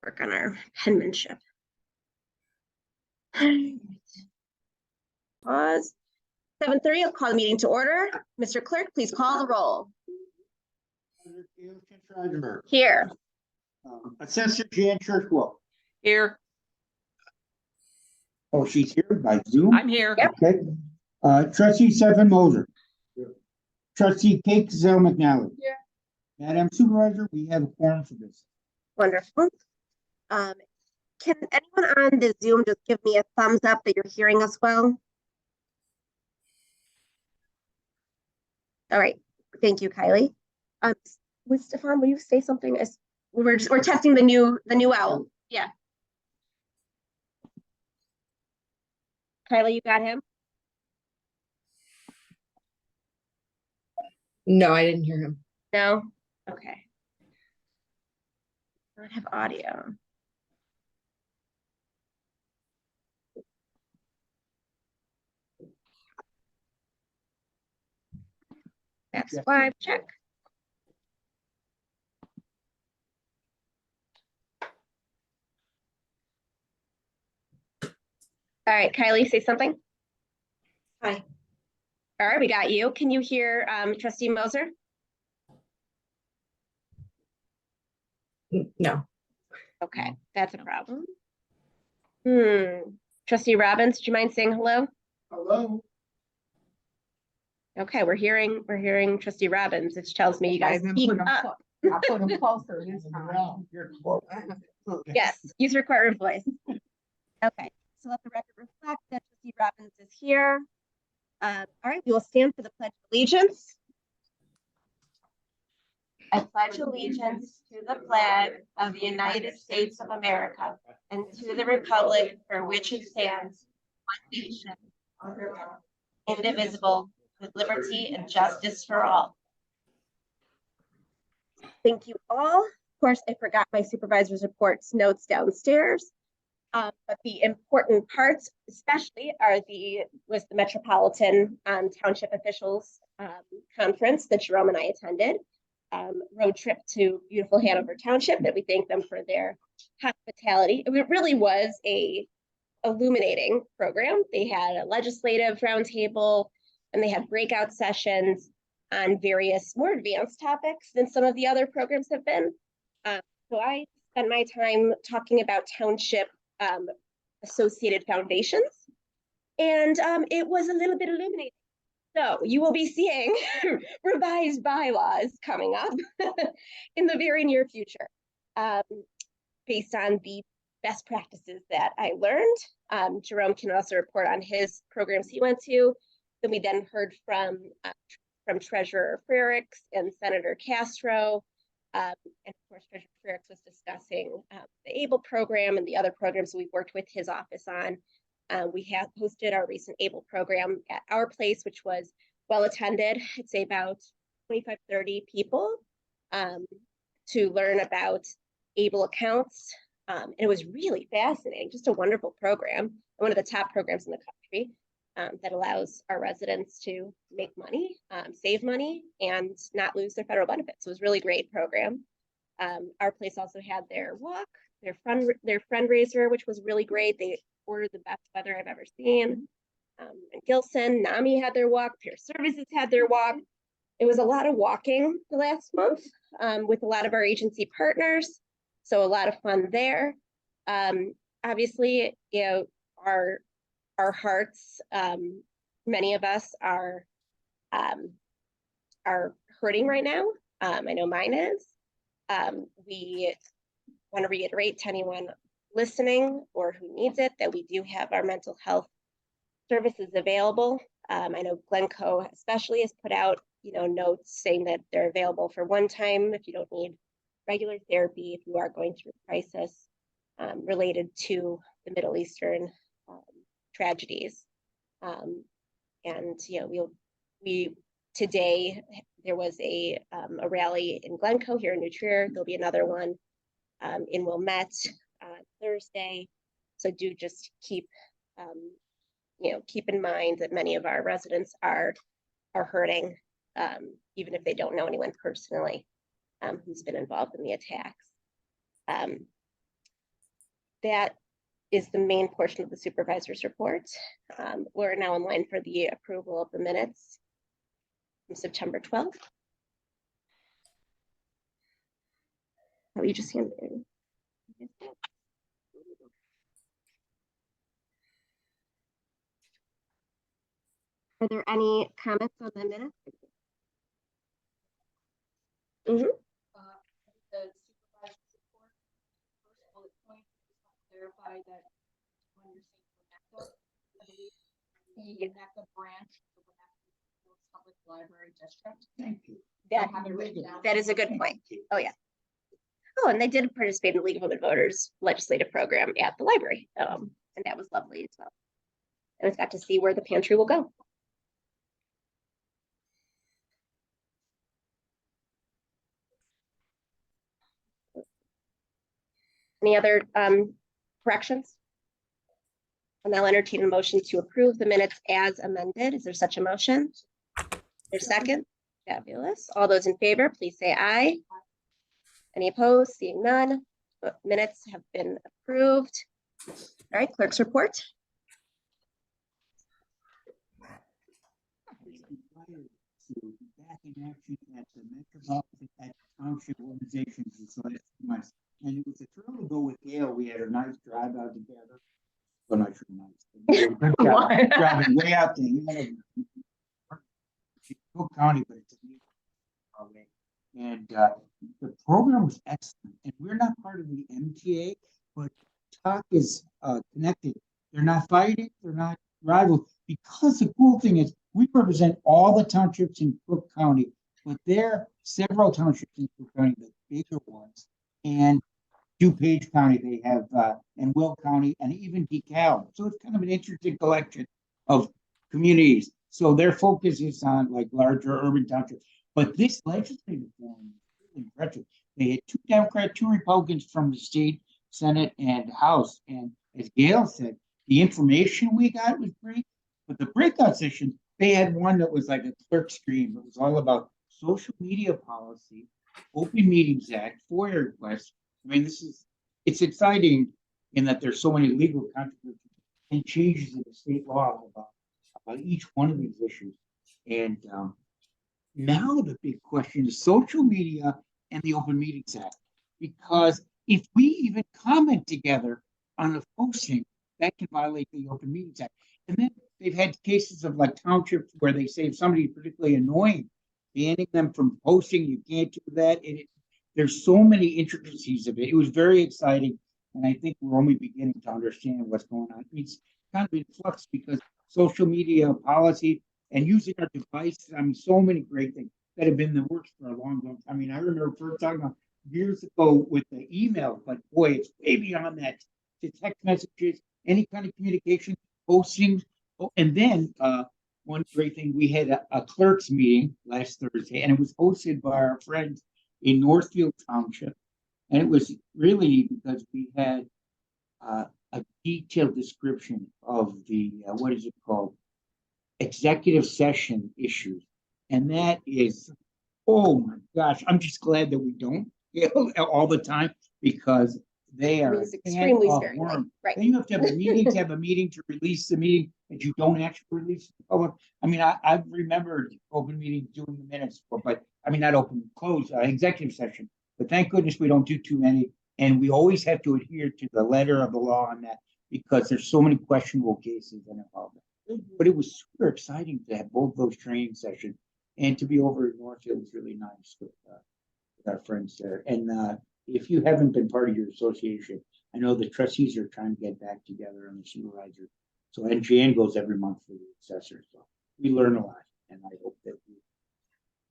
Work on our penmanship. Pause. 7:30, I'll call the meeting to order. Mr. Clerk, please call the roll. Here. Assessor Jan Churchwell. Here. Oh, she's here by Zoom? I'm here. Yep. Okay. Trustee Stephen Moser. Here. Trustee Kate Gazelle McNally. Here. Madam Supervisor, we have a quorum for this. Wonderful. Can anyone on the Zoom just give me a thumbs up that you're hearing us well? All right. Thank you, Kylie. With Stefan, will you say something? As we're testing the new owl. Yeah. Kylie, you got him? No, I didn't hear him. No? Okay. I don't have audio. That's why. Check. All right, Kylie, say something. Hi. All right, we got you. Can you hear Trustee Moser? No. Okay, that's a problem. Trustee Robbins, do you mind saying hello? Hello. Okay, we're hearing Trustee Robbins, which tells me you guys speak up. I put him closer this time. Yes, use your courtroom voice. Okay, so let the record reflect that trustee Robbins is here. All right, we will stand for the Pledge of Allegiance. I pledge allegiance to the flag of the United States of America and to the republic for which it stands, one nation, under God, indivisible, with liberty and justice for all. Thank you all. Of course, I forgot my supervisor's reports notes downstairs. But the important parts, especially, was the Metropolitan Township Officials Conference that Jerome and I attended. Road trip to beautiful Hanover Township that we thank them for their hospitality. It really was a illuminating program. They had a legislative roundtable and they had breakout sessions on various more advanced topics than some of the other programs have been. So I spent my time talking about township associated foundations, and it was a little bit illuminating. So you will be seeing revised bylaws coming up in the very near future, based on the best practices that I learned. Jerome can also report on his programs he went to. Then we heard from Treasurer Frericks and Senator Castro. And of course, Treasurer Frericks was discussing the ABLE program and the other programs we've worked with his office on. We have hosted our recent ABLE program at our place, which was well attended. I'd say about 25, 30 people to learn about ABLE accounts. And it was really fascinating, just a wonderful program, one of the top programs in the country that allows our residents to make money, save money, and not lose their federal benefits. It was a really great program. Our place also had their walk, their fundraiser, which was really great. They ordered the best weather I've ever seen. And Gilson, NAMI had their walk, Peer Services had their walk. It was a lot of walking the last month with a lot of our agency partners. So a lot of fun there. Obviously, you know, our hearts, many of us are hurting right now. I know mine is. We want to reiterate to anyone listening or who needs it that we do have our mental health services available. I know Glencoe especially has put out, notes saying that they're available for one time if you don't need regular therapy, if you are going through a crisis related to the Middle Eastern tragedies. Today there was a rally in Glencoe here in New Trier. There'll be another one in Wilmette Thursday. So do just keep in mind that many of our residents are hurting, even if they don't know anyone personally who's been involved in the attacks. That is the main portion of the supervisor's report. We're now in line for the approval of the minutes from September 12th. Oh, you just handed in. Are there any comments on the minutes? The supervisor's report, first bullet point, just want to clarify that when you're saying Winnetka, the Winnetka branch, the Winnetka Public Library District. Thank you. That is a good point. Oh, yeah. Oh, and they did participate in the League of Women Voters legislative program at the library. And that was lovely as well. And I got to see where the pantry will go. Any other corrections? And I'll entertain a motion to approve the minutes as amended. Is there such a motion? There's a second? Fabulous. All those in favor, please say aye. Any opposed? Seeing none. Minutes have been approved. All right, clerk's report. Back in action at the Metropolitan Township organizations this last 2 months. And it was a thrill to go with Gail. We had a nice drive out together. Well, not sure nice. Good job. Driving way out there. Cook County, but it's a new way. And the program was excellent. And we're not part of the MTA, but TAC is connected They're not fighting, they're not rivals. Because the cool thing is, we represent all the townships in Cook County, but there are several townships in Cook County, the bigger ones. And DuPage County, they have, and Will County, and even DeKalb. So it's kind of an interesting collection of communities. So their focus is on like larger urban townships. But this legislative forum is really impressive. They had 2 Democrats, 2 Republicans from the state Senate and House. And as Gail said, the information we got was great. But the breakout session, they had one that was like a clerk stream. It was all about social media policy, Open Meetings Act, FOIA requests. I mean, it's exciting in that there's so many legal controversies and changes in the state law about each one of these issues. And now the big question is social media and the Open Meetings Act. Because if we even comment together on a posting, that can violate the Open Meetings Act. And then they've had cases of like townships where they say if somebody is particularly annoying, banning them from posting, you can't do that. There's so many intricacies of it. It was very exciting. And I think we're only beginning to understand what's going on. It's kind of in flux because social media policy and using our devices, I mean, so many great things that have been in the works for a long, long time. I mean, I remember first talking about years ago with the email, but boy, it's way beyond that. To text messages, any kind of communication, postings. Oh, and then one great thing, we had a clerks meeting last Thursday, and it was hosted by our friends in Northfield Township. And it was really neat because we had a detailed description of the, what is it called? Executive session issues. And that is, oh my gosh, I'm just glad that we don't all the time because they are extremely sparingly, right? Then you have to have a meeting to release the meeting that you don't actually release to the public. I mean, I've remembered open meetings doing the minutes for, but I mean, not open, close, executive session. But thank goodness we don't do too many. And we always have to adhere to the letter of the law on that because there's so many questionable cases that involve it. But it was super exciting to have both those training sessions and to be over in Northfield was really nice with our friends there. And if you haven't been part of your association, I know the trustees are trying to get back together and the supervisor. So, and Jan goes every month for the assessor. So we learn a lot. And I hope that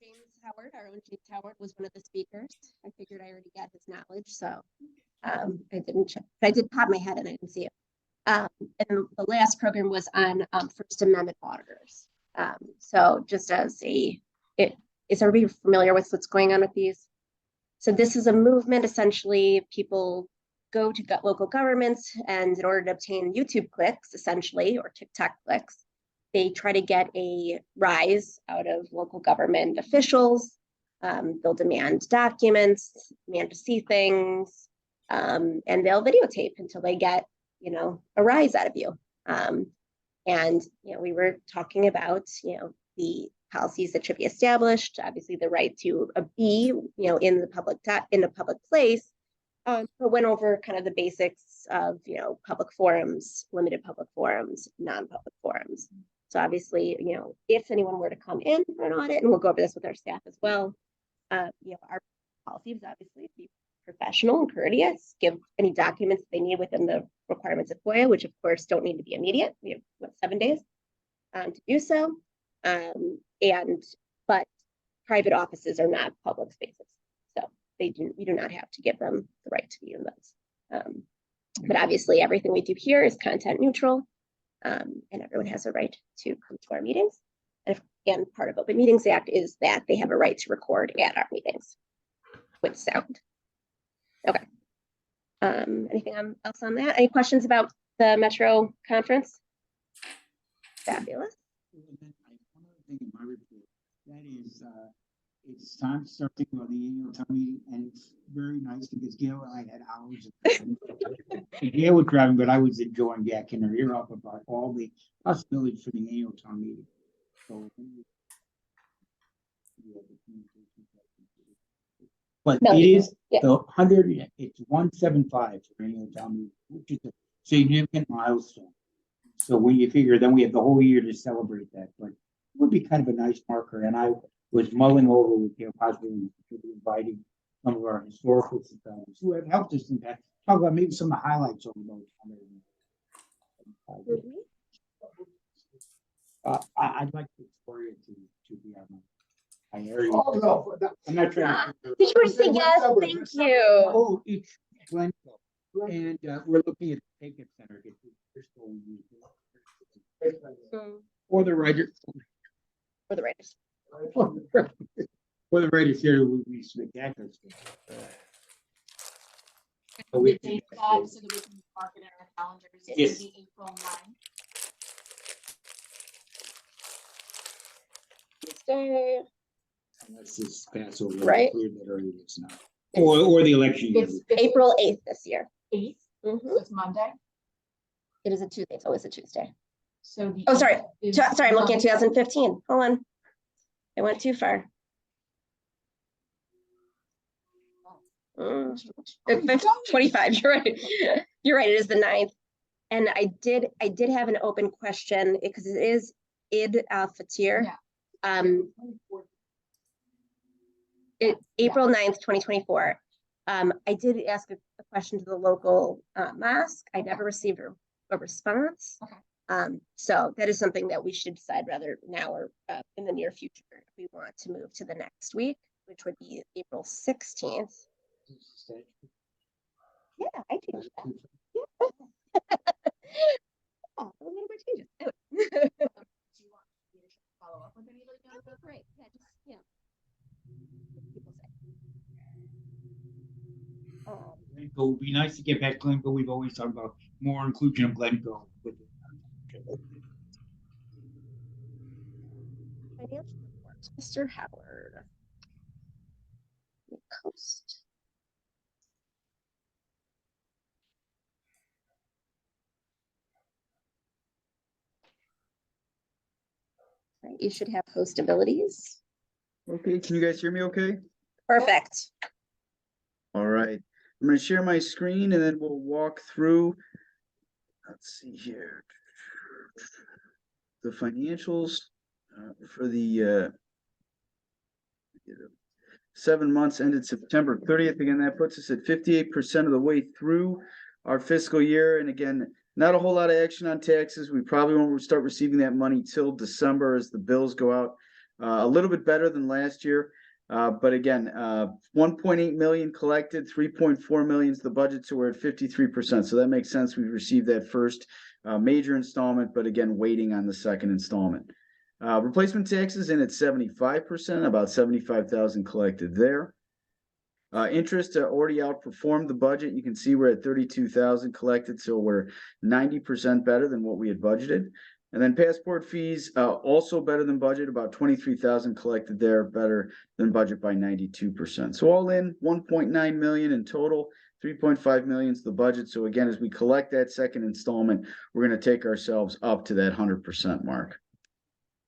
James Howard, our own James Howard, was one of the speakers. I figured I already got his knowledge, so I didn't check. But I did pop my head and I didn't see it. And the last program was on First Amendment auditors. So just as is everybody familiar with what's going on with these? So this is a movement, essentially, people go to local governments and in order to obtain YouTube clicks, essentially, or TikTok clicks, they try to get a rise out of local government officials. They'll demand documents, demand to see things, and they'll videotape until they get, a rise out of you. And, we were talking about, the policies that should be established, obviously the right to be, in the public place, but went over kind of the basics of, public forums, limited public forums, non-public forums. So obviously, if anyone were to come in for an audit, and we'll go over this with our staff as well, our policies obviously be professional and courteous, give any documents they need within the requirements of FOIA, which of course don't need to be immediate. We have 7 days to do so. But private offices are not public spaces. So you do not have to give them the right to be in those. But obviously everything we do here is content neutral. And everyone has a right to come to our meetings. And again, part of Open Meetings Act is that they have a right to record at our meetings with sound. Okay. Anything else on that? Any questions about the Metro conference? Fabulous. One other thing in my report, that is, it's time to start thinking about the annual town meeting, and it's very nice because Gail and I had hours of Gail was driving, but I was enjoying yakking her ear off about all the possibilities for the annual town meeting. So, but it is the 100, it's 175 for annual town meeting, which is a significant milestone. So when you figure, then we have the whole year to celebrate that, but it would be kind of a nice marker. And I was mulling over with possibly inviting some of our historical societies who have helped us in that, talk about maybe some of the highlights of those. I'd like Victoria to be on my area. Oh, no, I'm not trying to. Did you already say yes? Thank you. Oh, it's Glencoe. And we're looking at the Taken Center. Or the writer. For the writers. For the writers here, we spectacular. Can we date that so that we can mark it in our calendars? It's gonna Yes. be April 9th. Tuesday. Unless this Passover. Right. That already is not. Or the election year. It's April 8th this year. 8th, Mhm. so it's Monday. It is a Tuesday. It's always a Tuesday. So the. Oh, sorry. 8th is Sorry, I'm looking at Monday. 2015. Hold on. I went too far. Mm. 25, you're right. You're right, it is the 9th. And I did have an open question because it is Eid al-Fitr. Yeah. April 9th, 2024. I did ask a question to the local mosque. I never received a response. Okay. So that is something that we should decide rather now or in the near future if we want to move to the next week, which would be April 16th. Yeah, I changed that. Yeah. Oh, a little bit changes. Do you want me to follow up with anybody on that? Great. Yeah, just people say. Glencoe would be nice to get back Glencoe. We've always talked about more inclusion of Glencoe with it. Financial report, Mr. Howard. Coast. Right, you should have host abilities. Okay, can you guys hear me okay? Perfect. All right, I'm gonna share my screen and then we'll walk through. Let's see here. The financials for the 7 months ended September 30th. Again, that puts us at 58% of the way through our fiscal year. And again, not a whole lot of action on taxes. We probably won't start receiving that money till December as the bills go out. A little bit better than last year. But again, 1.8 million collected, 3.4 million is the budget, so we're at 53%. So that makes sense. We've received that first major installment, but again, waiting on the second installment. Replacement taxes in at 75%, about 75,000 collected there. Interest already outperformed the budget. You can see we're at 32,000 collected, so we're 90% better than what we had budgeted. And then passport fees, also better than budget, about 23,000 collected there, better than budget by 92%. So all in, 1.9 million in total, 3.5 million is the budget. So again, as we collect that second installment, we're going to take ourselves up to that 100% mark.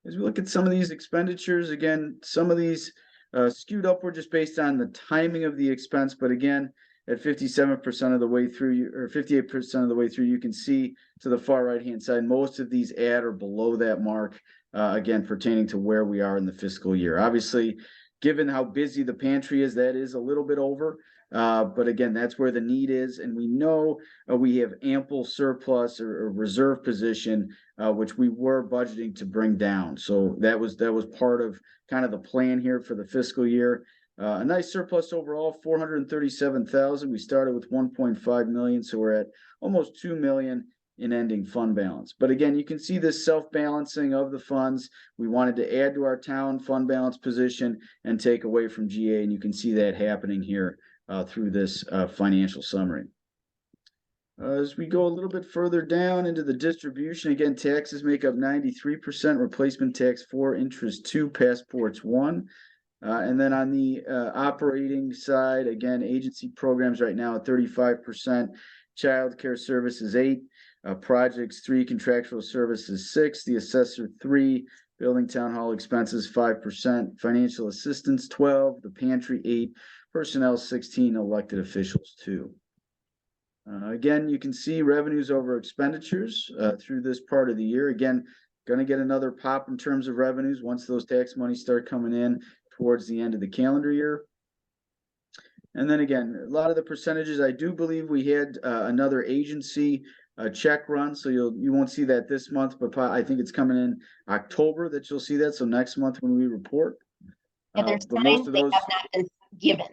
As we look at some of these expenditures, again, some of these skewed upward just based on the timing of the expense, but again, at 57% of the way through, or 58% of the way through, you can see to the far right-hand side, most of these at or below that mark, again, pertaining to where we are in the fiscal year. Obviously, given how busy the pantry is, that is a little bit over. But again, that's where the need is. And we know we have ample surplus or reserve position, which we were budgeting to bring down. So that was part of kind of the plan here for the fiscal year. A nice surplus overall, 437,000. We started with 1.5 million, so we're at almost 2 million in ending fund balance. But again, you can see this self-balancing of the funds. We wanted to add to our town fund balance position and take away from GA, and you can see that happening here through this financial summary. As we go a little bit further down into the distribution, again, taxes make up 93%, replacement tax 4, interest 2, passports 1. And then on the operating side, again, agency programs right now at 35%, child care services 8, projects 3, contractual services 6, the assessor 3, building town hall expenses 5%, financial assistance 12, the pantry 8, personnel 16, elected officials 2. Again, you can see revenues over expenditures through this part of the year. Again, going to get another pop in terms of revenues once those tax monies start coming in towards the end of the calendar year. And then again, a lot of the percentages, I do believe we had another agency check run, so you won't see that this month, but I think it's coming in October that you'll see that. So next month when we report. And they're But most signed, of they those, have not been given.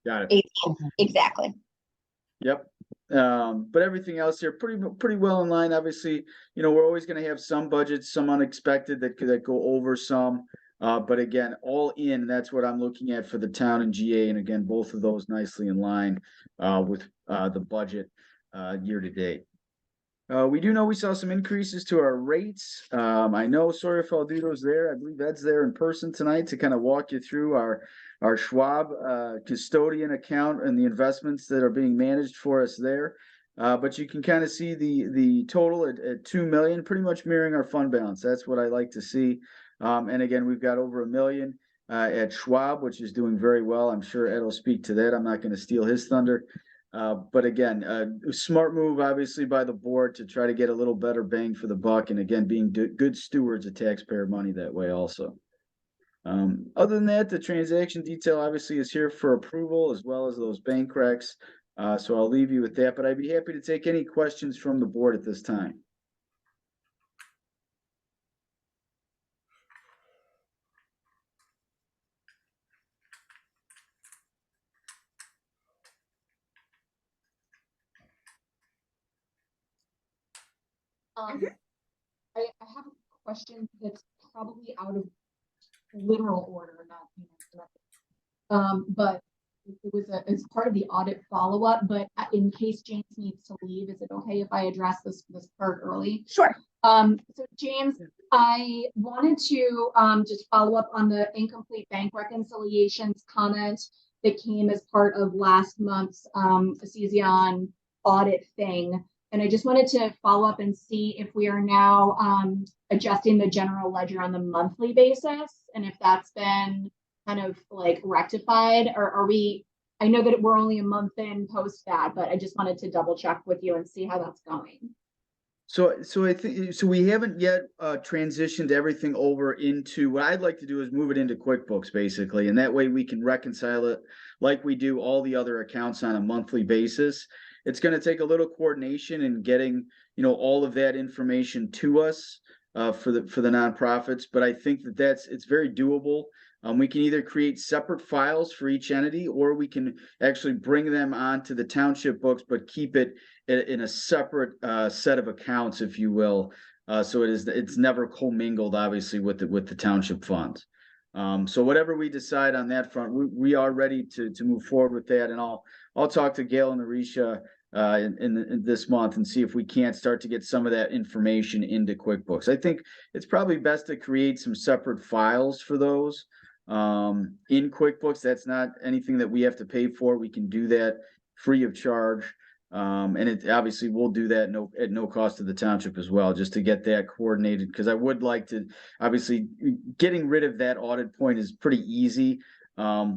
got it. 18, exactly. Yep. But everything else here pretty well in line. Obviously, we're always going to have some budgets, some unexpected that go over some. But again, all in, that's what I'm looking at for the town and GA. And again, both of those nicely in line with the budget year to date. We do know we saw some increases to our rates. I know Sawyer Falduto's there. I believe Ed's there in person tonight to kind of walk you through our Schwab custodian account and the investments that are being managed for us there. But you can kind of see the total at 2 million, pretty much mirroring our fund balance. That's what I like to see. And again, we've got over $1 million at Schwab, which is doing very well. I'm sure Ed will speak to that. I'm not going to steal his thunder. But again, a smart move, obviously, by the board to try to get a little better bang for the buck. And again, being good stewards of taxpayer money that way also. Other than that, the transaction detail obviously is here for approval, as well as those bank recs. So I'll leave you with that, but I'd be happy to take any questions from the board at this time. I have a question that's probably out of literal order, not, but it was it's part of the audit follow-up, but in case James needs to leave, is it okay if I address this part early? Sure. So James, I wanted to just follow up on the incomplete bank reconciliations comment that came as part of last month's Cesian audit thing. And I just wanted to follow up and see if we are now adjusting the general ledger on the monthly basis, and if that's been kind of like rectified, or are we, I know that we're only a month in post that, but I just wanted to double check with you and see how that's going. So I think we haven't yet transitioned everything over into what I'd like to do is move it into QuickBooks basically, and that way we can reconcile it like we do all the other accounts on a monthly basis. It's going to take a little coordination in getting all of that information to us for the nonprofits, but I think it's very doable. We can either create separate files for each entity, or we can actually bring them onto the township books, but keep it in a separate set of accounts, if you will. So it's never commingled, obviously, with the township funds. So whatever we decide on that front, we are ready to move forward with that, and I'll talk to Gail and Arisha in this month and see if we can't start to get some of that information into QuickBooks. I think it's probably best to create some separate files for those in QuickBooks. That's not anything that we have to pay for. We can do that free of charge. And it obviously we'll do that at no cost to the township as well, just to get that coordinated, because I would like to, obviously getting rid of that audit point is pretty easy.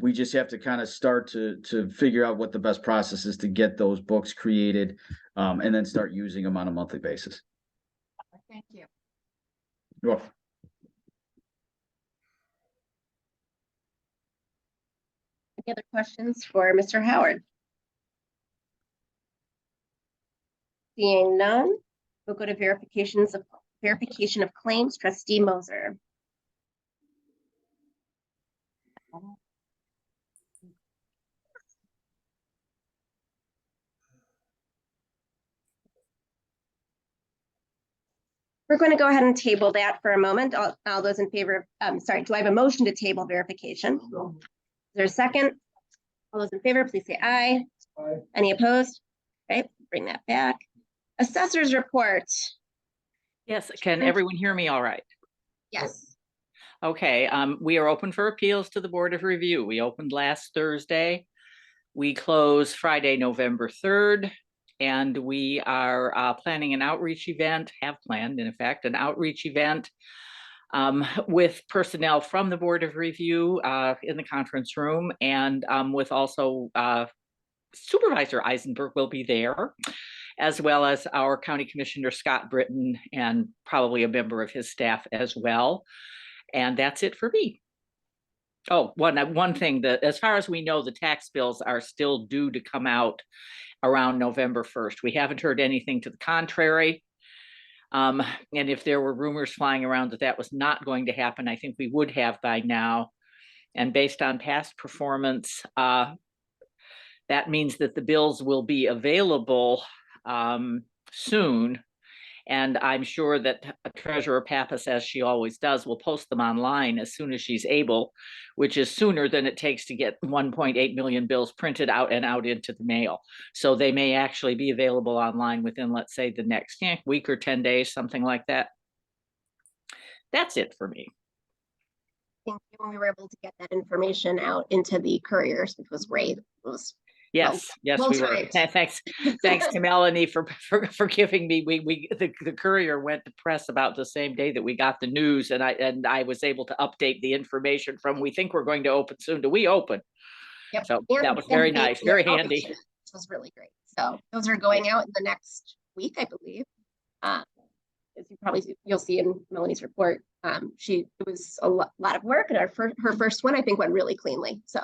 We just have to kind of start to figure out what the best process is to get those books created, and then start using them on a monthly basis. Thank you. You're welcome. Any other questions for Mr. Howard? Seeing none, we'll go to verification of claims. Trustee Moser. We're going to go ahead and table that for a moment. All those in favor of, sorry, do I have a motion to table verification? Is there a second? All those in favor, please say aye. Aye. Any opposed? Okay, bring that back. Assessor's report. Yes, can everyone hear me all right? Yes. Okay, we are open for appeals to the Board of Review. We opened last Thursday. We close Friday, November 3rd, and we are planning an outreach event, have planned, in fact, an outreach event with personnel from the Board of Review in the conference room, and with also Supervisor Eisenberg will be there, as well as our County Commissioner Scott Britton, and probably a member of his staff as well. And that's it for me. Oh, one thing, that as far as we know, the tax bills are still due to come out around November 1st. We haven't heard anything to the contrary. And if there were rumors flying around that that was not going to happen, I think we would have by now. And based on past performance, that means that the bills will be available soon. And I'm sure that Treasurer Pappas, as she always does, will post them online as soon as she's able, which is sooner than it takes to get 1.8 million bills printed out and out into the mail. So they may actually be available online within, let's say, the next week or 10 days, something like that. That's it for me. Thank you. And we were able to get that information out into the couriers, which was great. It was Yes, yes, well we were. timed. Thanks to Melanie for giving me. The courier went to press about the same day that we got the news, and I was able to update the information from we think we're going to open soon to we open. Yep. So And that was very the nice, very handy. outreach was really great. So those are going out in the next week, I believe. As you'll see in Melanie's report, it was a lot of work, and her first one I think went really cleanly. So.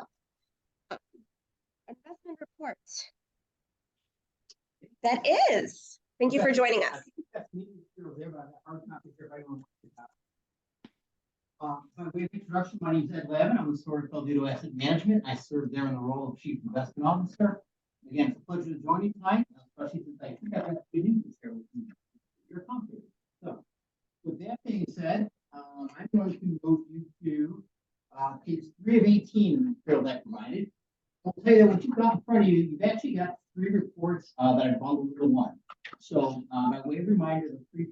Investment report. That is. Thank you for joining us. By way of introduction, my name is Ed Lavin. I'm with Storyfield Digital Asset Management. I serve there in the role of Chief Investment Officer. Again, it's a pleasure to join you tonight, especially since I think I've got good news to share with you. Your company. So, with that being said, I'm going to move you to page 3 of 18 in the material that provided. I'll tell you that what you've got in front of you, you've actually got 3 reports that are bundled into one. So, by way of reminder, the 3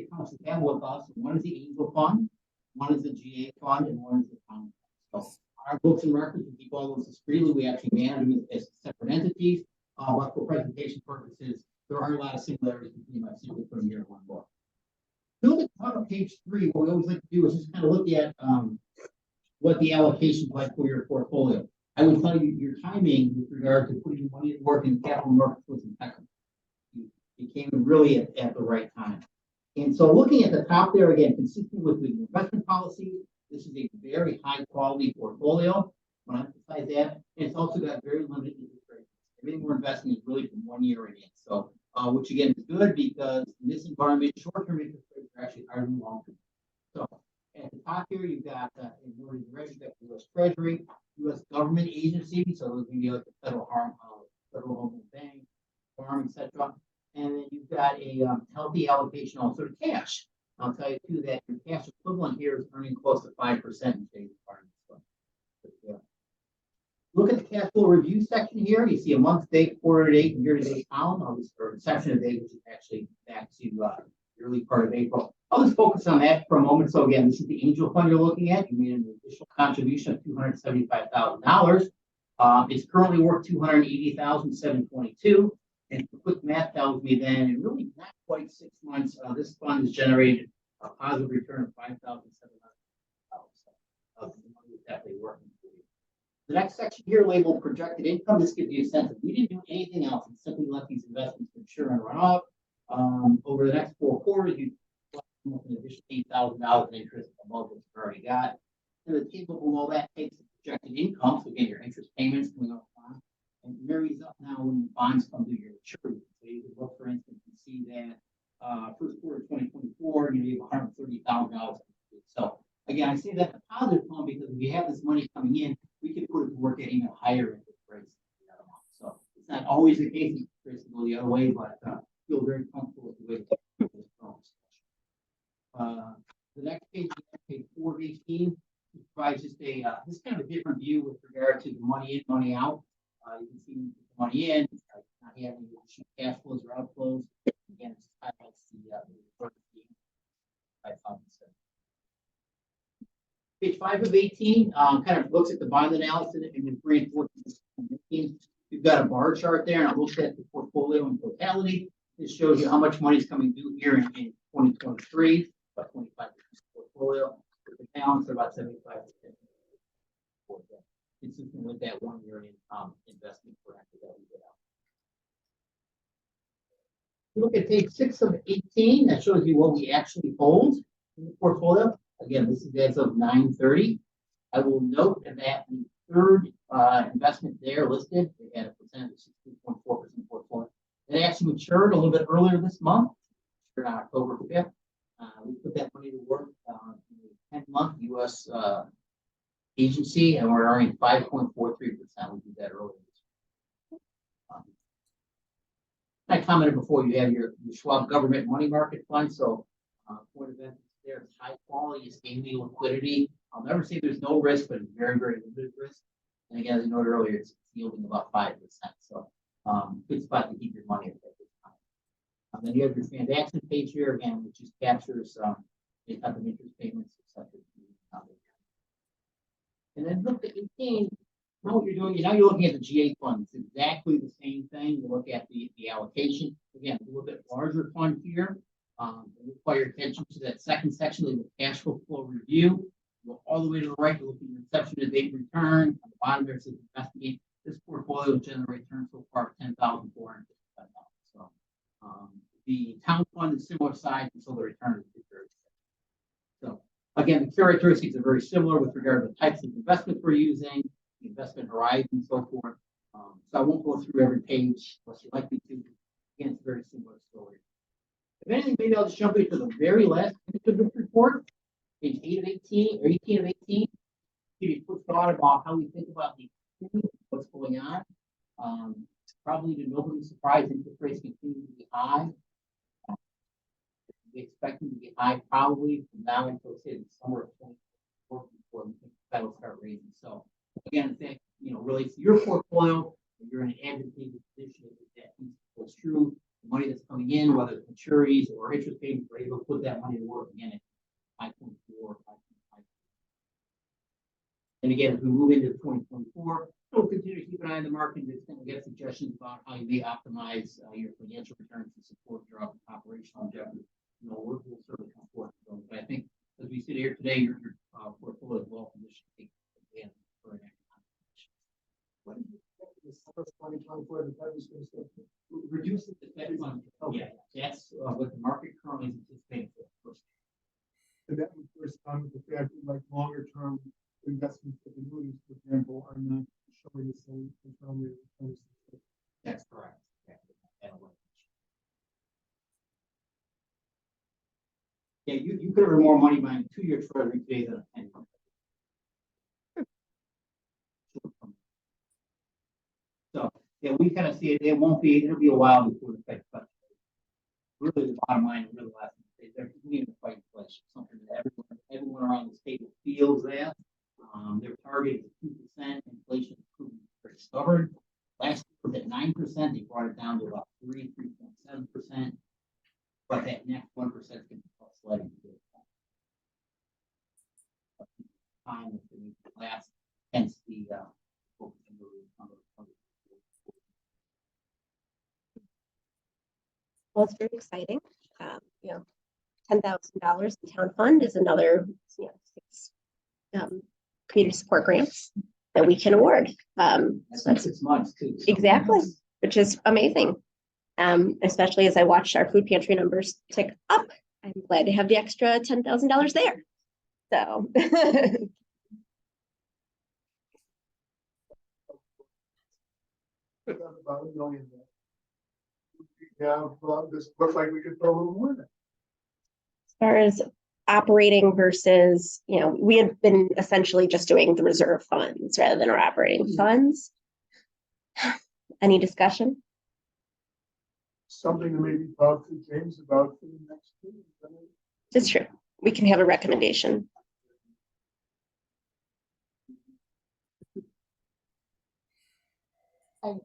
accounts we have with us, one is the Angel Fund, one is the GA Fund, and one is the Town Fund. So, our books and records, we keep all those discreetly. We actually manage them as separate entities, but for presentation purposes, there are a lot of similarities between them. I simply put them here in one book. If you look at the top of page 3, what we always like to do is just kind of look at what the allocation is like for your portfolio. I would tell you your timing with regard to putting money to work in capital markets was impeccable. You came really at the right time. And so looking at the top there, again, consistent with the investment policy, this is a very high quality portfolio. I want to emphasize that. And it's also got very limited interest rates. Everything we're investing is really from 1 year in. So, which again is good because in this environment, short-term interest rates are actually higher than long-term. So at the top here, you've got in order to register U.S. Treasury, U.S. government agencies, so those can be like the Federal Home Bank, Farm, etc. And then you've got a healthy allocation also to cash. I'll tell you too that your cash equivalent here is earning close to 5% in today's environment. So, look at the cash flow review section here. You see a month-to-date, quarter-to-date, and year-to-date column. I'll just or section of date, which is actually back to the early part of April. I'll just focus on that for a moment. So again, this is the Angel Fund you're looking at. You made an additional contribution of $275,000. It's currently worth $280,722. And the quick math tells me then, in really not quite 6 months, this fund has generated a positive return of $5,700. So, the money is definitely working for you. The next section here, labeled projected income, this gives you a sense of we didn't do anything else and simply let these investments mature and run off. Over the next 4 quarters, you an additional $8,000 in interest above what you've already got. And the table below that takes the projected income, so again, your interest payments coming off bonds, and marries up now when the bonds come to your maturity. So you can look, for instance, and see that first quarter 2024, you have $130,000. So again, I say that a positive column because if you have this money coming in, we can put it to work at even higher interest rates. So it's not always the case. It's go the other way, but feel very comfortable with the way it's going. The next page, page 4 of 18, provides just this kind of a different view with regard to the money in, money out. You can see the money in, not having additional cash flows or outflows. Again, it highlights the page 5 of 18 kind of looks at the bond analysis and reinforces. You've got a bar chart there, and it looks at the portfolio in totality. This shows you how much money is coming due here in 2023. About 25% portfolio, with the balance of about 75%. Consistent with that 1 year investment parameter that we did out. Look at page 6 of 18. That shows you what we actually hold in the portfolio. Again, this is as of 9/30. I will note that the third investment there listed. They had a percentage of 16.4% portfolio. It actually matured a little bit earlier this month, on October 5th. We put that money to work in a 10-month U.S. Agency, and we're earning 5.43%. We did that earlier. I commented before, you have your Schwab government money market fund. So for the there, it's high quality, it's daily liquidity. I'll never say there's no risk, but it's very, very limited risk. And again, as I noted earlier, it's yielding about 5%. So good spot to keep your money at this time. Then you have your transaction page here again, which just captures the type of interest payments, etc. And then look at 18. Now what you're doing, now you're looking at the GA fund. It's exactly the same thing. You look at the allocation. Again, a little bit larger fund here. Require attention to that second section of the cash flow review. Go all the way to the right, you look at your inception to date return. On the bottom there it says investigate. This portfolio generates return so far of $10,455. So the town fund is similar size until the return is very similar. So again, the characteristics are very similar with regard to the types of investments we're using, the investment horizon, and so forth. So I won't go through every page unless you'd like me to. Again, it's a very similar story. If anything, maybe I'll just jump into the very last page of this report, page 8 of 18 or 18 of 18. Give you a quick thought about how we think about what's going on. Probably to nobody's surprise, interest rates continue to be high. We expect them to be high probably from now until say the summer of 2024 before we think the Fed will start raising. So again, I think relates to your portfolio. You're in an advantageous position if that goes true. The money that's coming in, whether it's maturities or interest payments, we're able to put that money to work again at 5.4, 5.5. And again, as we move into 2024, we'll continue to keep an eye on the market. We'll get suggestions about how you may optimize your financial returns to support your operational objectives. We'll certainly come forward with those. But I think as we sit here today, your portfolio is well positioned to take advantage for an economic condition. When do you expect the summer of 2024 the Fed is going to start reducing the Fed fund? Yeah, that's what the market currently is anticipating for the first. And that would correspond with the fact that like longer term investments of annuities, for example, are not showing the same internal rate of returns. That's correct. Yeah, you could earn more money buying a 2-year treasury today than a 10-year. So yeah, we kind of see it. It'll be a while before the Fed cuts. Really, the bottom line, really last they're continuing to fight inflation, something that everyone around this table feels that. Their target is 2%. Inflation is very stubborn. Last year was at 9%. They brought it down to about 3.7%. But that next 1% is going to be slightly good. Time is going to last, hence the focus on the Well, it's very exciting. $10,000 in town fund is another 6 community support grants that we can award. that's 6 months too. So. Exactly, which is amazing. Especially as I watched our food pantry numbers tick up. I'm glad to have the extra $10,000 there. So About $1 million there. This looks like we could throw a little more in it. as far as operating versus, we had been essentially just doing the reserve funds rather than our operating funds. Any discussion? Something to maybe talk to James about for the next meeting. It's true. We can have a recommendation.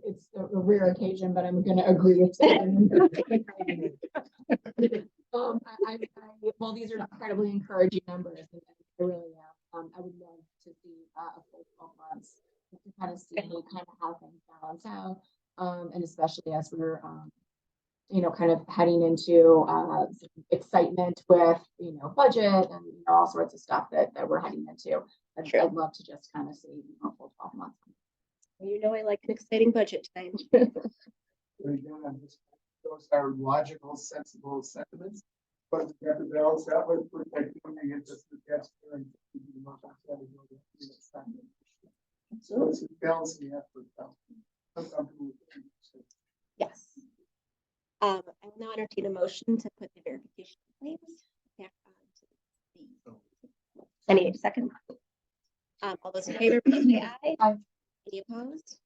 It's a rare occasion, but I'm going to agree with that. Well, these are incredibly encouraging numbers, and I really am. I would love to see a full 12 months to kind of see kind of how things balance out, and especially as we're kind of heading into excitement with budget and all sorts of stuff that we're heading into. I'd love to just kind of see a full 12 months. I like an exciting budget time. Those are logical, sensible sentiments, but we have to balance that with protecting the interest of the taxpayer and keeping the most. balancing effort. I'm comfortable with it. Yes. I will now entertain a motion to put the verification claims back on to the. Any second? All those in favor, please say aye. Aye. Any opposed?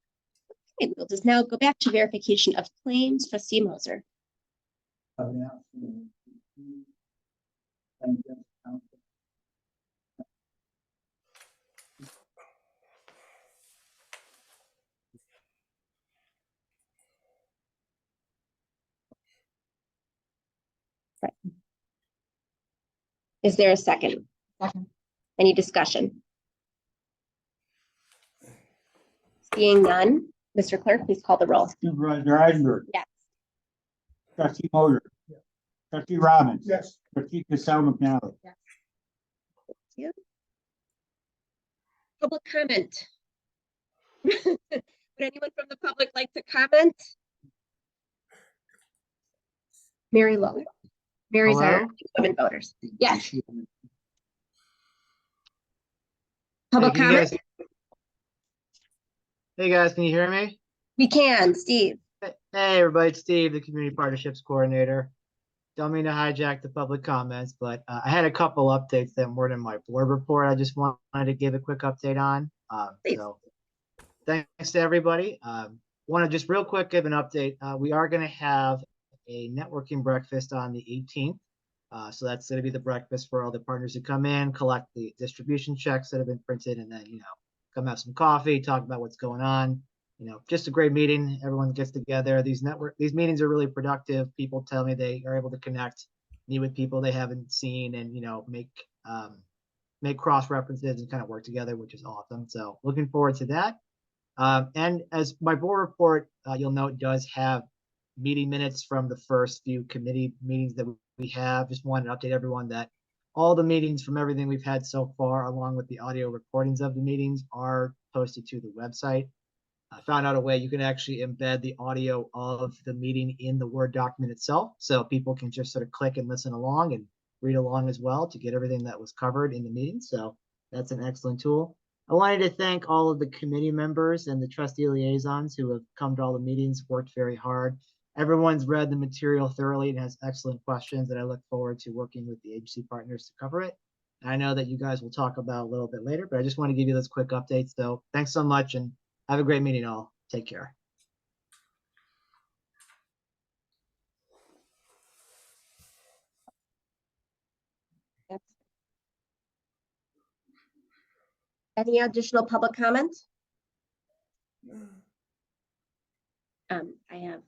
Okay, we'll just now go back to verification of claims. Trustee Moser. Is there a second? Second. Any discussion? Seeing none, Mr. Clerk, please call the roll. Supervisor Eisenberg, Yes. trustee Moser, trustee Robbins. Yes. Trustee Cassell McNally. Thank you. Public comment. Would anyone from the public like to comment? Mary Lowe. Mary's our Hello? women voters. Yes. Hey, Public can you comment? guys- Hey guys, can you hear me? We can, Steve. Hey everybody, it's Steve, the Community Partnerships Coordinator. Don't mean to hijack the public comments, but I had a couple updates that weren't in my board report. I just wanted to give a quick update on. Please. So thanks to everybody. Want to just real quick give an update. We are going to have a networking breakfast on the 18th. So that's going to be the breakfast for all the partners to come in, collect the distribution checks that have been printed, and then, come have some coffee, talk about what's going on. Just a great meeting. Everyone gets together. These meetings are really productive. People tell me they are able to connect, meet with people they haven't seen, and make cross references and kind of work together, which is awesome. So looking forward to that. And as my board report, you'll note, does have meeting minutes from the first few committee meetings that we have. Just wanted to update everyone that all the meetings from everything we've had so far, along with the audio recordings of the meetings, are posted to the website. I found out a way you can actually embed the audio of the meeting in the Word document itself, so people can just sort of click and listen along and read along as well to get everything that was covered in the meeting. So that's an excellent tool. I wanted to thank all of the committee members and the trustee liaisons who have come to all the meetings, worked very hard. Everyone's read the material thoroughly and has excellent questions, and I look forward to working with the agency partners to cover it. And I know that you guys will talk about a little bit later, but I just want to give you those quick updates. So thanks so much, and have a great meeting all. Take care. Yes. Any additional public comment? I have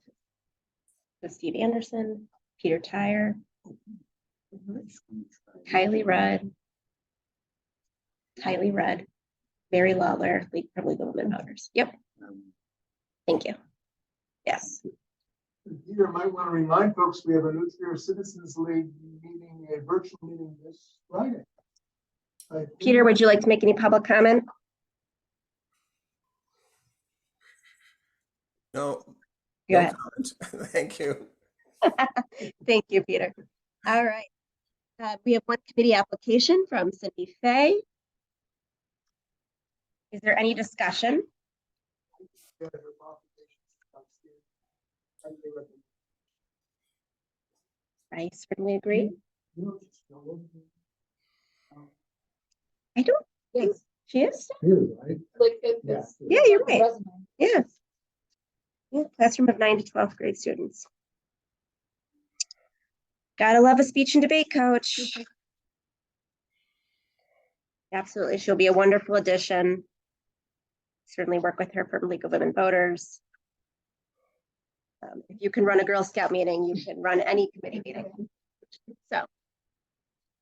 Steve Anderson, Peter Tyre, Kylie Rudd, Mary Lawler, League for Legal Women Voters. Yep. Thank you. Yes. Peter, might want to remind folks, we have a Nuclear Citizens League meeting, a virtual meeting this Friday. Peter, would you like to make any public comment? No. Go no ahead. comment. Thank you. Thank you, Peter. All right. We have one committee application from Cindy Fay. Is there any discussion? I certainly agree. I don't think she is. Yeah, you're right. Yeah. Yeah, classroom of 9 to 12th grade students. Gotta love a speech and debate coach. Absolutely, she'll be a wonderful addition. Certainly work with her from League of Women Voters. If you can run a Girl Scout meeting, you can run any committee meeting. So,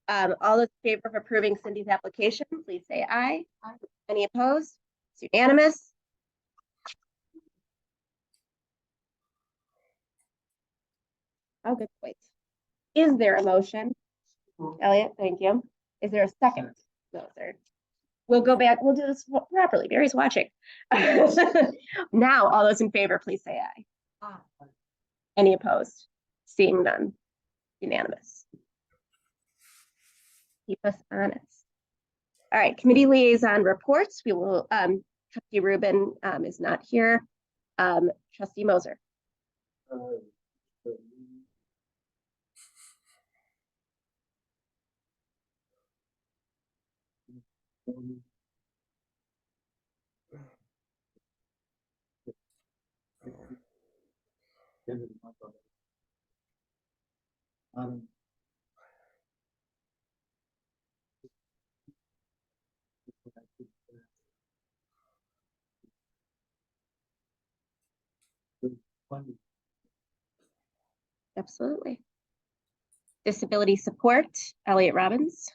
all those in favor of approving Cindy's application, please say aye. Aye. Any opposed? It's unanimous. Oh, good point. Is there a motion? Elliot, thank you. Is there a second? No, sir. We'll go back. We'll do this properly. Barry's watching. Now, all those in favor, please say aye. Aye. Any opposed? Seeing none. Unanimous. Keep us honest. All right, committee liaison reports. We will, Trustee Rubin is not here. Trustee Moser. Absolutely. Disability support, Elliot Robbins.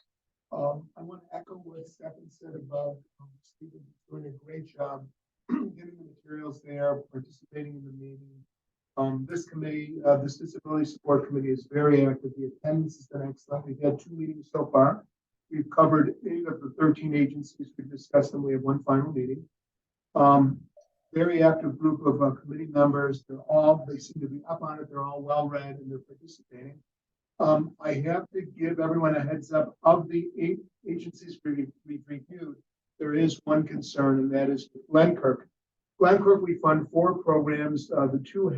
I want to echo what Stefan said about Stephen doing a great job getting the materials there, participating in the meeting. This committee, this disability support committee is very active. The attendance has been excellent. We've had 2 meetings so far. We've covered 8 of the 13 agencies. We've discussed them. We have 1 final meeting. Very active group of committee members. They seem to be up on it. They're all well read and they're participating. I have to give everyone a heads up of the 8 agencies we've reviewed. There is one concern, and that is Glenkirk. Glenkirk, we fund 4 programs. The two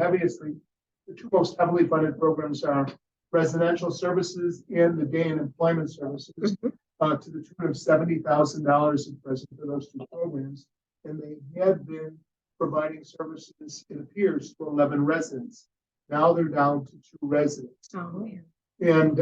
most heavily funded programs are residential services and the day and employment services, to the tune of $70,000 at present for those 2 programs. And they had been providing services, it appears, to 11 residents. Now they're down to 2 residents. Oh, yeah. And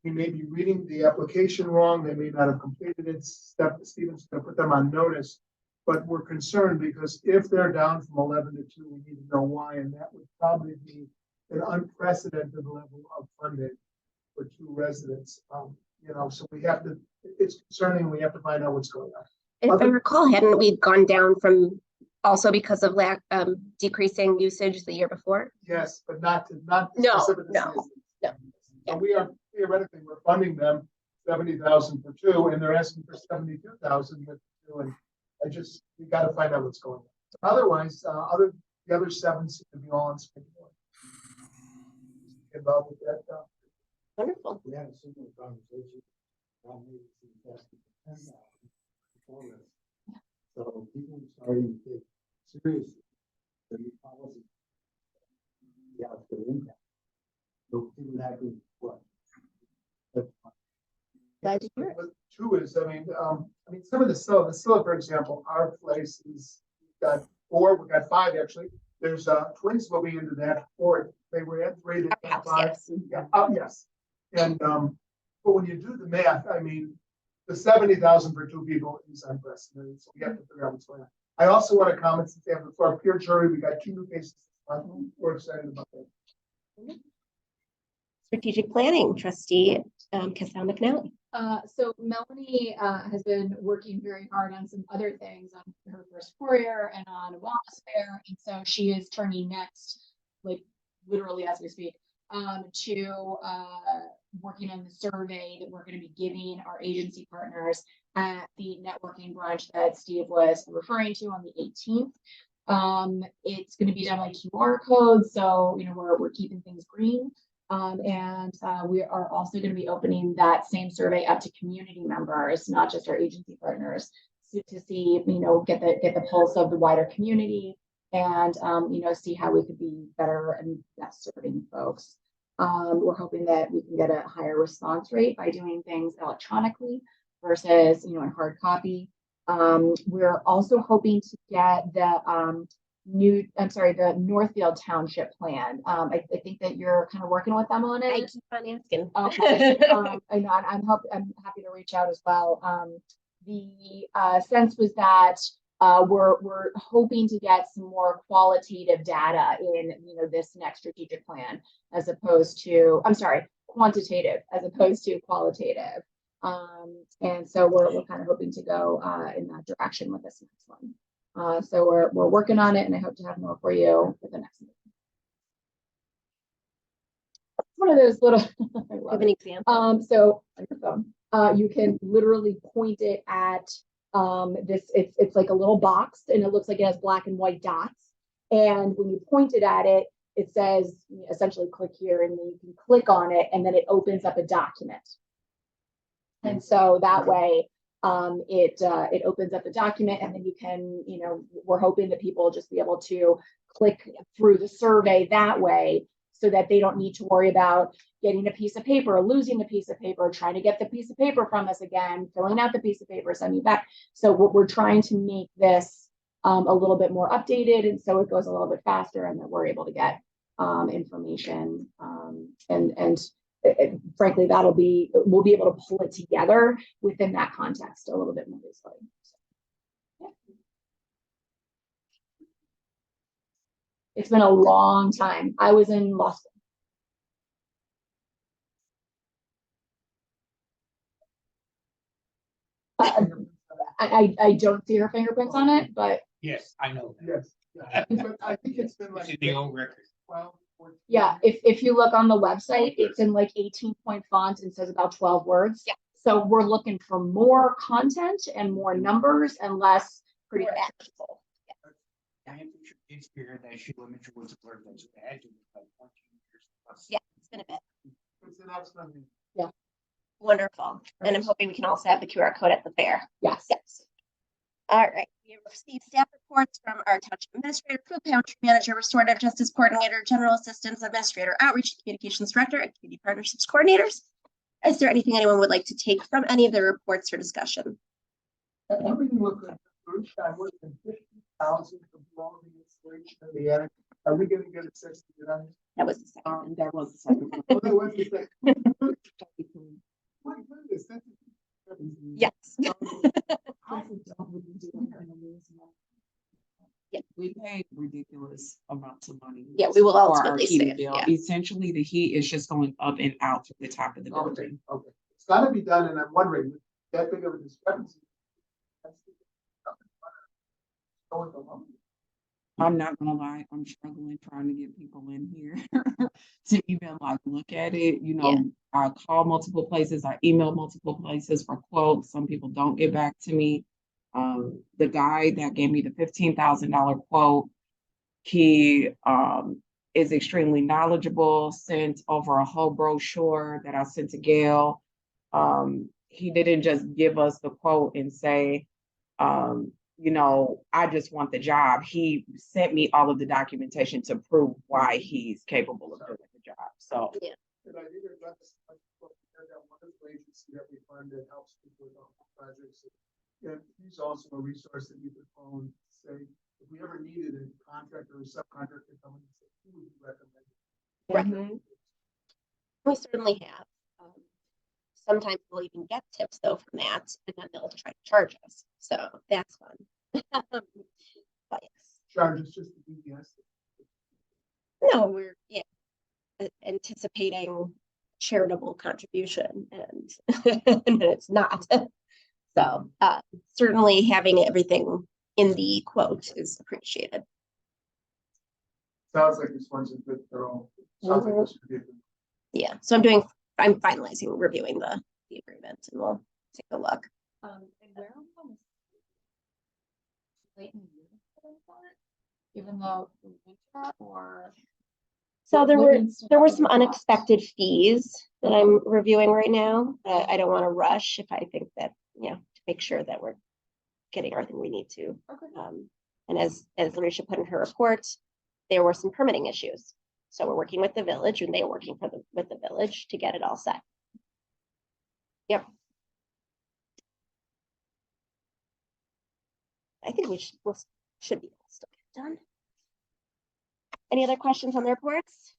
we may be reading the application wrong. They may not have completed it. Stephen's going to put them on notice. But we're concerned because if they're down from 11 to 2, we need to know why. And that would probably be an unprecedented level of funding for 2 residents. So we have to, it's concerning. We have to find out what's going on. If I recall, hadn't we gone down from also because of decreasing usage the year before? Yes, but not No, specific to no, citizens. no. So we are theoretically, we're funding them 70,000 for 2, and they're asking for 72,000 for 2. And we got to find out what's going on. Otherwise, the other 7 seem to be all on schedule. Involved with that. Wonderful. We had a similar conversation. So people are starting to take seriously the new policy. Yeah, it's going to impact. So people that do what? Glad to hear it. What 2 is, I mean, some of the Scylla, for example, our place is, we've got 4, we've got 5 actually. There's twins will be into that 4. They were at 3, they got 5. Yes. Yeah, yes. And but when you do the math, I mean, the 70,000 for 2 people is unprecedented. So we have to figure out what's going on. I also want to comment, since they have for our peer jury, we got 2 new cases. We're excited about that. Strategic planning, Trustee Casal McNally. So Melanie has been working very hard on some other things, on her first foyer and on a wellness fair. And so she is turning next, like literally as we speak, to working on the survey that we're going to be giving our agency partners at the networking brunch that Steve was referring to on the 18th. It's going to be done by QR code, so we're keeping things green. And we are also going to be opening that same survey up to community members, not just our agency partners, to see, get the pulse of the wider community and, see how we could be better and best serving folks. We're hoping that we can get a higher response rate by doing things electronically versus, in hard copy. We're also hoping to get the the Northfield Township plan. I think that you're kind of working with them on it. I keep on asking. Okay. I'm happy to reach out as well. The sense was that we're hoping to get some more qualitative data in this next strategic plan, as opposed to quantitative as opposed to qualitative. And so we're kind of hoping to go in that direction with this next one. So we're working on it, and I hope to have more for you for the next meeting. One of those little Give an example. so on your phone, you can literally point it at this. It's like a little box, and it looks like it has black and white dots. And when you point it at it, it says essentially click here, and then you can click on it, and then it opens up a document. And so that way, it opens up the document and then you can, we're hoping that people will just be able to click through the survey that way so that they don't need to worry about getting a piece of paper, losing the piece of paper, trying to get the piece of paper from us again, filling out the piece of paper, sending it back. So we're trying to make this a little bit more updated, and so it goes a little bit faster, and that we're able to get information. And frankly, we'll be able to pull it together within that context a little bit more easily. So, yeah. It's been a long time. I was in law school. I don't see her fingerprints on it, but Yes, I know. Yes. But I think it's been It's like in the old record. 12, 14 yeah, if you look on the website, it's in like 18-point font and says about 12 words. Yeah. So we're looking for more content and more numbers and less pretty More fast. actionable. I am sure it's here that she limits was a word that's had to be like 14 years plus. Yeah, it's been a bit. It's an excellent. Wonderful. And I'm hoping we can also have the QR code at the fair. Yes. Yes. All right. We have received staff reports from our township administrator, food pantry manager, restorative justice coordinator, general assistance administrator, outreach communications director, and community partnerships coordinators. Is there anything anyone would like to take from any of the reports for discussion? Everything looked like first time was 50,000 for blowing the installation in the attic. Are we gonna get a 60 on this? That was the second. That was the second one. Oh, that was the second. My goodness, that's. Yes. We pay ridiculous amounts of money. Yeah, we will for our ultimately heating save, bill. yeah. Essentially, the heat is just going up and out to the top of the Okay, building. okay. It's gotta be done, and I'm wondering, that big of a discrepancy. Going to lumber. I'm not gonna lie, I'm struggling trying to get people in here to even like look at it. Yeah. I call multiple places, I email multiple places for quotes. Some people don't get back to me. The guy that gave me the $15,000 quote, he is extremely knowledgeable, sent over a whole brochure that I sent to Gail. He didn't just give us the quote and say, I just want the job. He sent me all of the documentation to prove why he's capable of doing the job. So And I think that's that wonderful agency that we fund that helps people with all projects. And he's also a resource that you could phone, say, if we ever needed a contractor or subcontractor to come in and say, who would you recommend? Right. We certainly have. Sometimes we'll even get tips though from that, and then they'll try to charge us. So that's fun. But yes. Charge is just the BS. No, we're anticipating charitable contribution and, and it's not. So certainly having everything in the quote is appreciated. Sounds like this one's a good throw. Sounds like this could be a good. Yeah. So I'm finalizing, reviewing the agreement, and we'll take a look. And where even though or So there were some unexpected fees that I'm reviewing right now. I don't want to rush if I think that, to make sure that we're getting everything we need to. Okay. And as Larisha put in her report, there were some permitting issues. So we're working with the village, and they are working with the village to get it all set. Yep. I think we should be able to still get it done. Any other questions on the reports?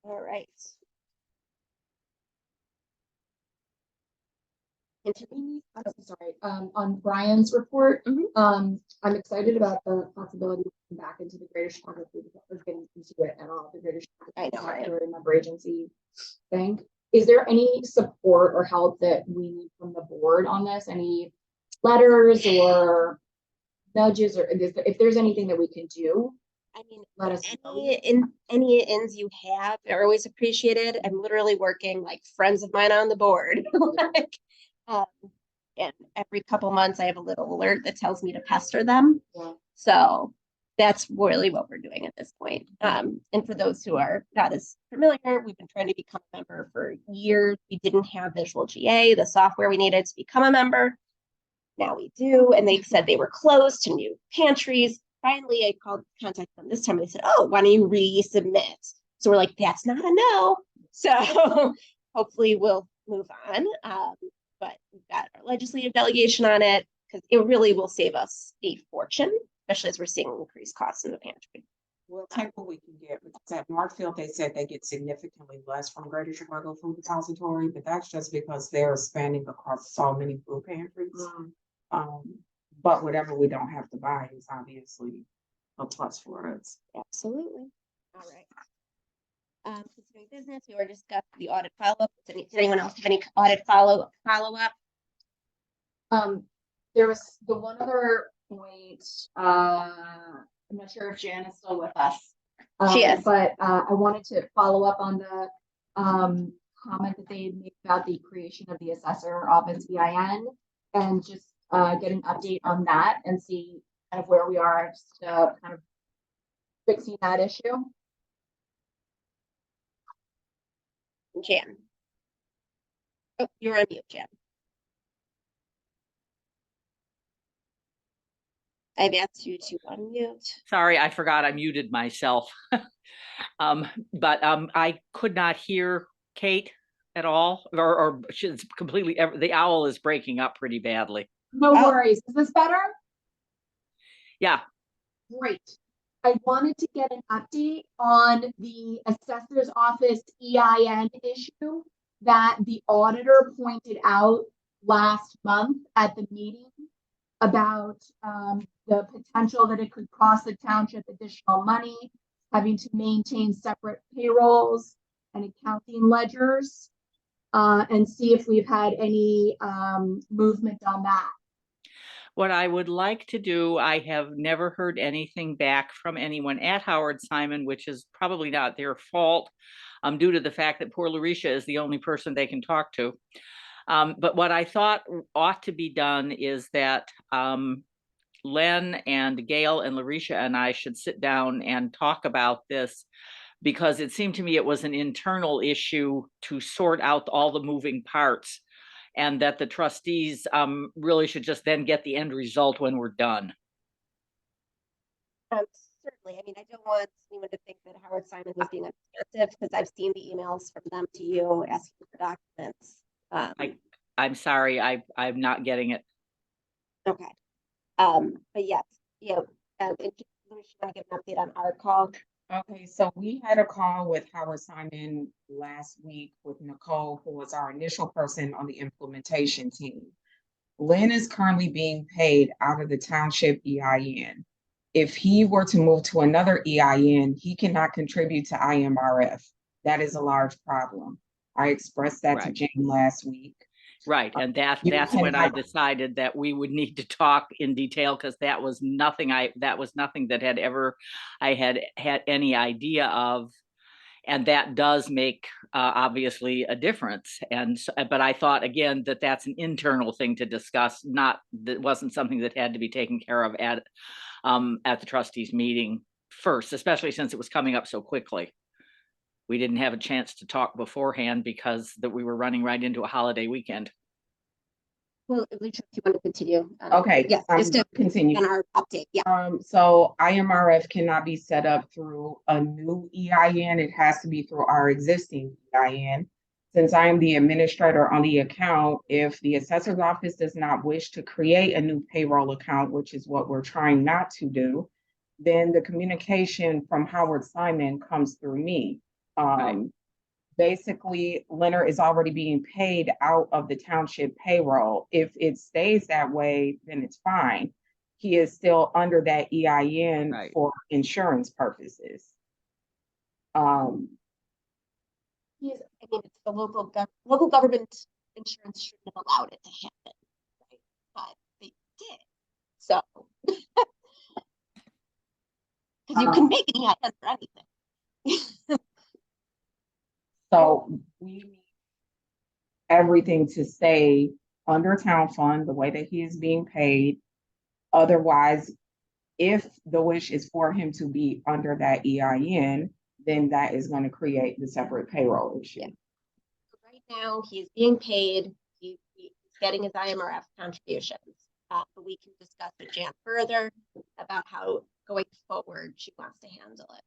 All right. I'm sorry, on Brian's report, Mhm. I'm excited about the possibility of coming back into the Greater Chicago Food Department, getting into it at all, the Greater I Chicago know, right? Factory Member Agency thing. Is there any support or help that we need from the board on this? Any letters or nudges, or if there's anything that we can do? I mean, Let us know. any ins you have are always appreciated. I'm literally working like friends of mine on the board. Like, and every couple months I have a little alert that tells me to pester them. Yeah. So that's really what we're doing at this point. And for those who are not as familiar, we've been trying to become a member for years. We didn't have Visual GA, the software we needed to become a member. Now we do, and they said they were closed to new pantries. Finally, I contacted them this time. And they said, "Oh, why don't you resubmit?" So we're like, "That's not a no." So hopefully we'll move on. But we've got our legislative delegation on it because it really will save us a fortune, especially as we're seeing increased costs in the pantry. We'll take what we can get, because at Northfield, they said they get significantly less from Greater Chicago Food Depository, but that's just because they're expanding across so many food pantries. But whatever we don't have to buy is obviously a plus for us. Absolutely. All right. Continuing business, we were discussing the audit follow-up. Did anyone else have any audit follow-up? There was the one other point, I'm not sure if Jan is still with us. She is. But I wanted to follow up on the comment that they made about the creation of the assessor office EIN, and just get an update on that and see kind of where we are, just kind of fixing that issue. Jan. Oh, you're on mute, Jan. I've asked you to unmute. Sorry, I forgot I muted myself. But I could not hear Kate at all, or she's completely, the owl is breaking up pretty badly. No worries. Is this better? Yeah. Great. I wanted to get an update on the assessor's office EIN issue that the auditor pointed out last month at the meeting about the potential that it could cost the township additional money, having to maintain separate payrolls and accounting ledgers, and see if we've had any movement on that. What I would like to do, I have never heard anything back from anyone at Howard Simon, which is probably not their fault, due to the fact that poor Larisha is the only person they can talk to. But what I thought ought to be done is that Len and Gail and Larisha and I should sit down and talk about this, because it seemed to me it was an internal issue to sort out all the moving parts, and that the trustees really should just then get the end result when we're done. Certainly. I mean, I don't want anyone to think that Howard Simon was being unresponsive, because I've seen the emails from them to you asking for documents. I'm sorry, I'm not getting it. Okay. But yes, and we should want to get an update on our call. Okay, so we had a call with Howard Simon last week with Nicole, who was our initial person on the implementation team. Lynn is currently being paid out of the township EIN. If he were to move to another EIN, he cannot contribute to IMRF. That is a large problem. I expressed that to Jane last week. Right, and that's when I decided that we would need to talk in detail, because that was nothing that I had any idea of, and that does make obviously a difference. And but I thought again that that's an internal thing to discuss, that wasn't something that had to be taken care of at the trustees meeting first, especially since it was coming up so quickly. We didn't have a chance to talk beforehand because we were running right into a holiday weekend. Well, Alicia, if you want to continue. Okay. Yeah, just to continue on our update. Yeah. So IMRF cannot be set up through a new EIN. It has to be through our existing EIN. Since I am the administrator on the account, if the assessor's office does not wish to create a new payroll account, which is what we're trying not to do, then the communication from Howard Simon comes through me. Right. Basically, Leonard is already being paid out of the township payroll. If it stays that way, then it's fine. He is still under that EIN Right. for insurance purposes. It's the local government insurance shouldn't have allowed it to happen, right? But they did. So because you can make an EIN for anything. So we need everything to stay under town fund, the way that he is being paid. Otherwise, if the wish is for him to be under that EIN, then that is going to create the separate payroll issue. Yeah. Right now, he's being paid, he's getting his IMRF contributions. But we can discuss with Jan further about how going forward she wants to handle it.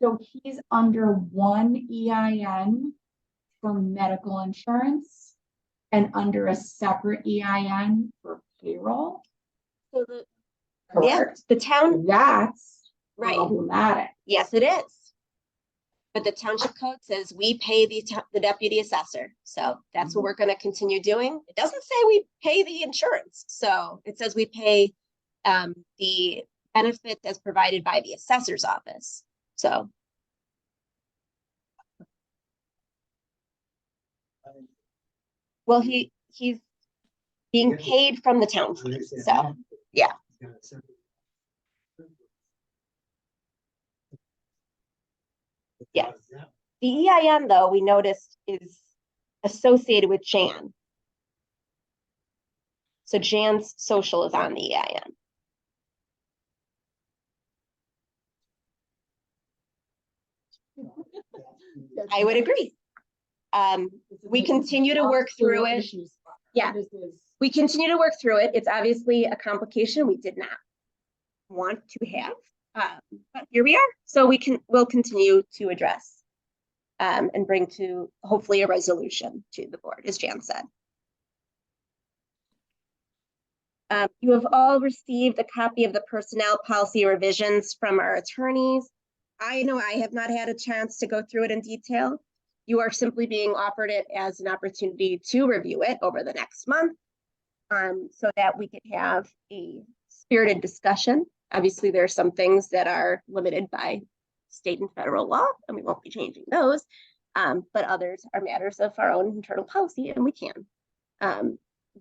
So he's under one EIN for medical insurance and under a separate EIN for payroll. So the town, That's right, problematic. yes, it is. But the township code says we pay the deputy assessor. So that's what we're going to continue doing. It doesn't say we pay the insurance. So it says we pay the benefit as provided by the assessor's office. So. Well, he's being paid from the township. So, yeah. Yes. The EIN, though, we noticed is associated with Jan. So Jan's social is on the EIN. I would agree. We continue to work through it. Yeah, we continue to work through it. It's obviously a complication we did not want to have, but here we are. So we'll continue to address and bring to hopefully a resolution to the board, as Jan said. You have all received a copy of the personnel policy revisions from our attorneys. I know I have not had a chance to go through it in detail. You are simply being offered it as an opportunity to review it over the next month, so that we could have a spirited discussion. Obviously, there are some things that are limited by state and federal law, and we won't be changing those. But others are matters of our own internal policy, and we can.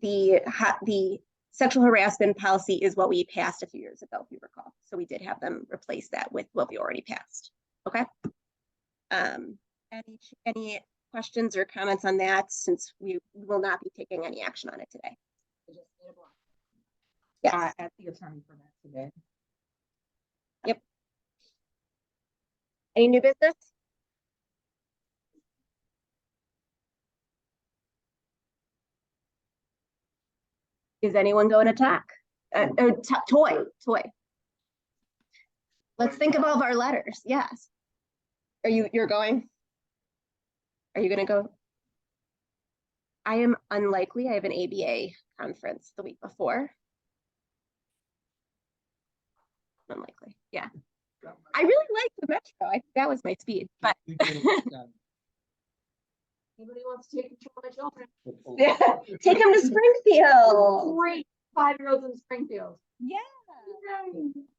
The sexual harassment policy is what we passed a few years ago, if you recall. So we did have them replace that with what we already passed. Okay. Any questions or comments on that, since we will not be taking any action on it today? Yeah, I asked the attorney for that today. Yep. Any new business? Is anyone going to talk? Toy. Let's think of all of our letters. Yes. You're going? Are you going to go? I am unlikely. I have an ABA conference the week before. Unlikely. Yeah. I really like the Metro. I think that was my speed, but anybody wants to take control of my children? Yeah. Take them to Springfield. Great 5-year-olds in Springfield. Yeah.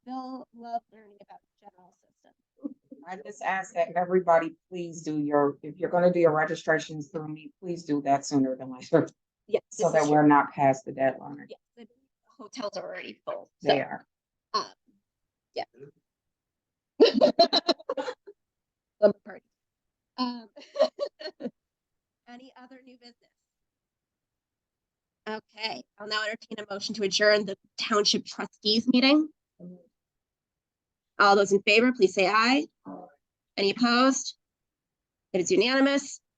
They'll love learning about the general system. I just ask that everybody please do if you're going to do your registrations through me, please do that sooner than later. Yes. So that we're not past the deadline. Yes, the hotels are already full. So, They are. yeah. Lumber party. Any other new business? Okay, I'll now entertain a motion to adjourn the Township Trustees meeting. All those in favor, please say aye. Any opposed? It is unanimous.